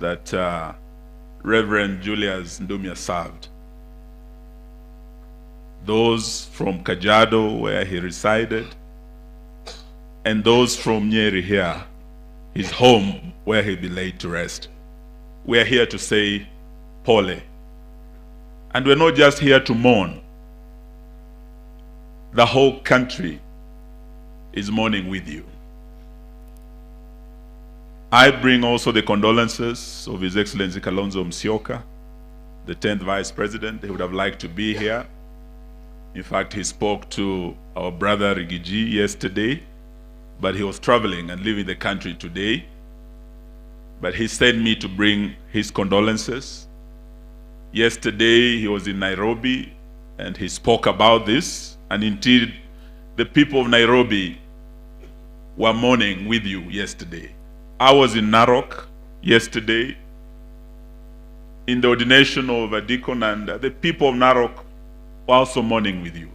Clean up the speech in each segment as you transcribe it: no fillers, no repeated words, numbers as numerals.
that Reverend Julius Ndumia served. Those from Kajiado, where he resided, and those from Nyeri here, his home, where he'll be laid to rest. We are here to say, Pole. And we're not just here to mourn. The whole country is mourning with you. I bring also the condolences of His Excellency Kalonzo Musyoka, the 10th Vice President. He would have liked to be here. In fact, he spoke to our brother Rigiji yesterday, but he was traveling and leaving the country today. But he sent me to bring his condolences. Yesterday, he was in Nairobi, and he spoke about this. And indeed, the people of Nairobi were mourning with you yesterday. I was in Narok yesterday in the ordination of a deacon, and the people of Narok were also mourning with you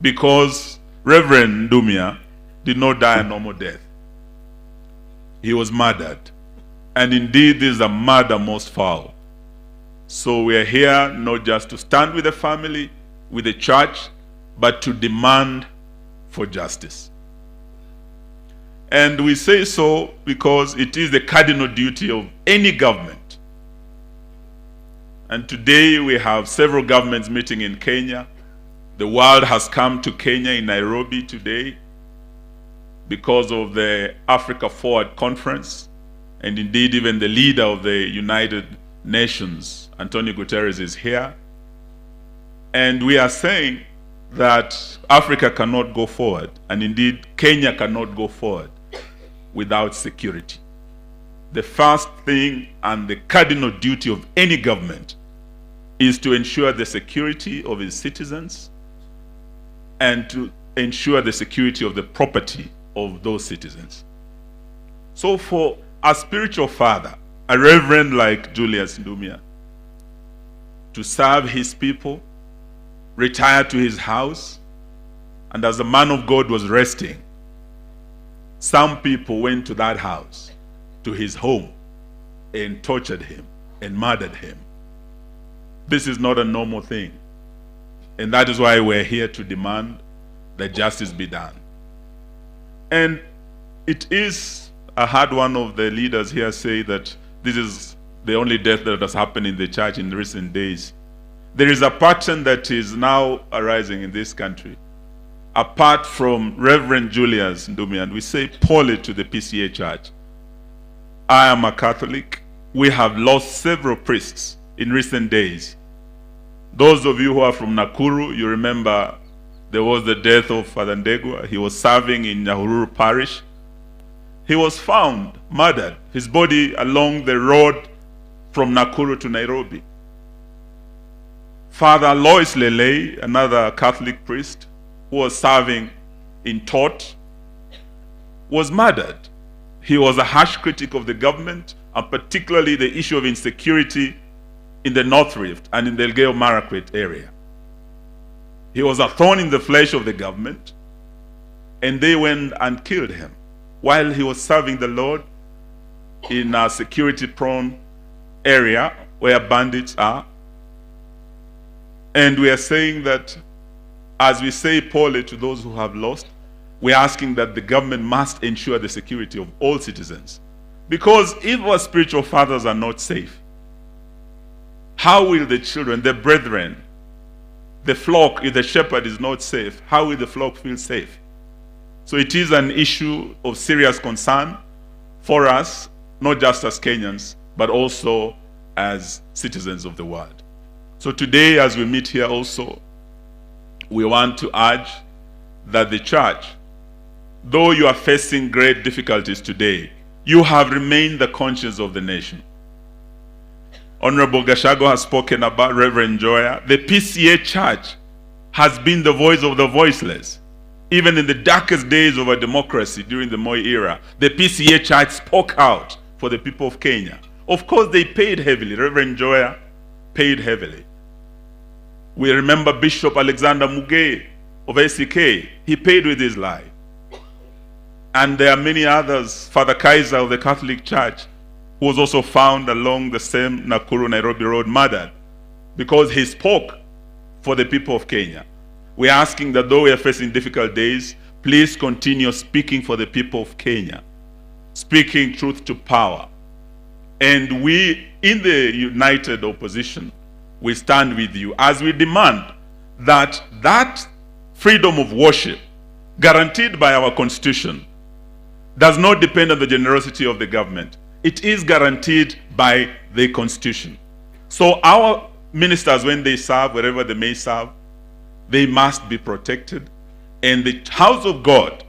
because Reverend Ndumia did not die a normal death. He was murdered. And indeed, this is a murder most foul. So we are here not just to stand with the family, with the church, but to demand for justice. And we say so because it is the cardinal duty of any government. And today we have several governments meeting in Kenya. The world has come to Kenya in Nairobi today because of the Africa Forward Conference. And indeed, even the leader of the United Nations, Antonio Guterres, is here. And we are saying that Africa cannot go forward, and indeed Kenya cannot go forward without security. The first thing and the cardinal duty of any government is to ensure the security of its citizens and to ensure the security of the property of those citizens. So for a spiritual father, a reverend like Julius Ndumia, to serve his people, retire to his house, and as the man of God was resting, some people went to that house, to his home, and tortured him and murdered him. This is not a normal thing. And that is why we're here to demand that justice be done. And it is, I heard one of the leaders here say that this is the only death that has happened in the church in recent days. There is a pattern that is now arising in this country. Apart from Reverend Julius Ndumia, and we say Pole to the PCA church. I am a Catholic. We have lost several priests in recent days. Those of you who are from Nakuru, you remember there was the death of Father Ndegwa. He was serving in Nyahururu parish. He was found murdered, his body along the road from Nakuru to Nairobi. Father Lois Lele, another Catholic priest who was serving in Tot, was murdered. He was a harsh critic of the government, and particularly the issue of insecurity in the North Rift and in the Elgeyo Marakwet area. He was a thorn in the flesh of the government, and they went and killed him while he was serving the Lord in a security-prone area where bandits are. And we are saying that as we say Pole to those who have lost, we are asking that the government must ensure the security of all citizens. Because if our spiritual fathers are not safe, how will the children, the brethren, the flock, if the shepherd is not safe, how will the flock feel safe? So it is an issue of serious concern for us, not just as Kenyans, but also as citizens of the world. So today, as we meet here also, we want to urge that the church, though you are facing great difficulties today, you have remained the conscience of the nation. Honorable Gachagua has spoken about Reverend Joya. The PCA church has been the voice of the voiceless. Even in the darkest days of our democracy during the Moi era, the PCA church spoke out for the people of Kenya. Of course, they paid heavily. Reverend Joya paid heavily. We remember Bishop Alexander Muge of ACK. He paid with his life. And there are many others. Father Kaiser of the Catholic Church who was also found along the same Nakuru-Nairobi road, murdered because he spoke for the people of Kenya. We are asking that though we are facing difficult days, please continue speaking for the people of Kenya, speaking truth to power. And we, in the united opposition, we stand with you as we demand that that freedom of worship guaranteed by our constitution does not depend on the generosity of the government. It is guaranteed by the constitution. So our ministers, when they serve, wherever they may serve, they must be protected. And the house of God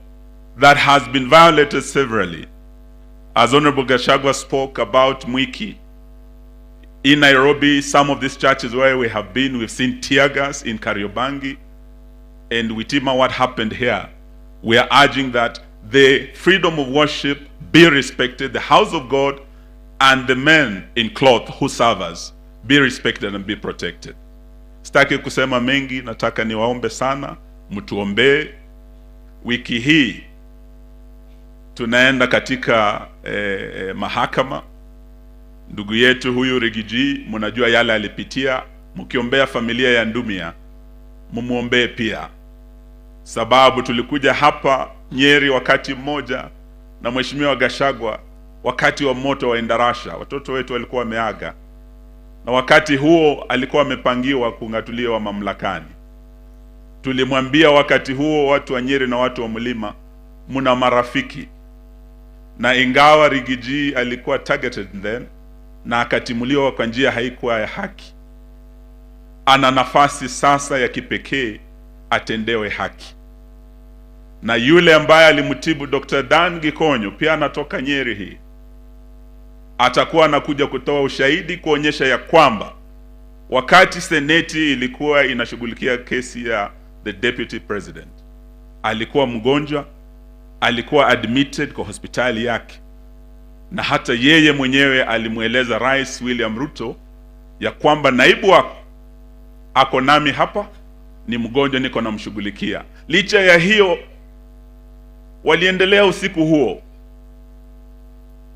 that has been violated severally, as Honorable Gachagua spoke about Mwiki, in Nairobi, some of these churches where we have been, we've seen tear gas in Kariobangi, and Witima, what happened here. We are urging that the freedom of worship be respected, the house of God and the men in cloth who serve us be respected and be protected. Sitaki kusema mengi, nataka niwaombe sana, mtuombee. Wiki hii tunaenda katika mahakama. Ndugu yetu huyu Rigiji, mnajua yale alipitia, mkiombea familia ya Ndumia, mumuombee pia. Sababu tulikuja hapa Nyeri wakati mmoja na Mheshimiwa Gachagua wakati wa moto wa Endarasha, watoto wetu walikuwa wameaga. Na wakati huo alikuwa amepangiwa kung'atuliwa mamlakani. Tulimwambia wakati huo watu wa Nyeri na watu wa Mlima, muna marafiki. Na ingawa Rigiji alikuwa targeted then na akatimuliwa kwa njia haikuwa ya haki, ana nafasi sasa ya kipekee atendewe haki. Na yule ambaye alimtibu Dr. Dan Gikonyo pia anatoka Nyeri hii, atakuwa anakuja kutoa ushahidi kuonyesha ya kwamba wakati seneti ilikuwa inashughulikia kesi ya the deputy president, alikuwa mgonjwa, alikuwa admitted kwa hospitali yake, na hata yeye mwenyewe alimueleza Rais William Ruto ya kwamba naibu wako ako nami hapa, ni mgonjwa, niko namshughulikia. Licha ya hiyo, waliendelea usiku huo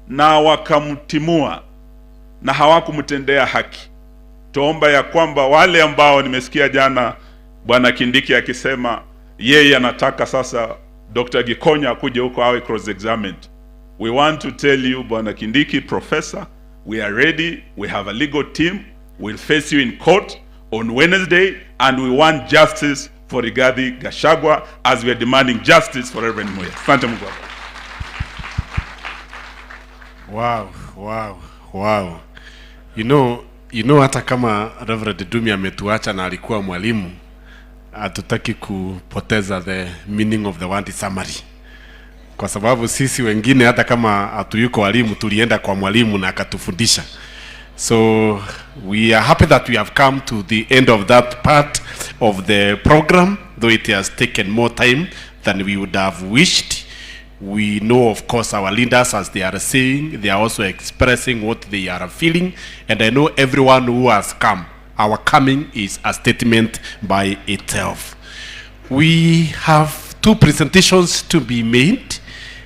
na wakamtimua na hawakumtendea haki. Tuomba ya kwamba wale ambao nimesikia jana Bwana Kindiki akisema yeye anataka sasa Dr. Gikonyo akuje huko awe cross examined. We want to tell you, Bwana Kindiki, Professor, we are ready. We have a legal team. We'll face you in court on Wednesday, and we want justice for Rigathi Gachagua as we are demanding justice for Reverend Moya. Asante Mungu. Wow. You know hata kama Reverend Ndumia ametuacha na alikuwa mwalimu, hatutaki kupoteza the meaning of the word summary. Kwa sababu sisi wengine hata kama hatuyuko walimu tulienda kwa mwalimu na akatufundisha. So we are happy that we have come to the end of that part of the program, though it has taken more time than we would have wished. We know, of course, our leaders, as they are saying, they are also expressing what they are feeling. And I know everyone who has come, our coming is a statement by itself. We have two presentations to be made.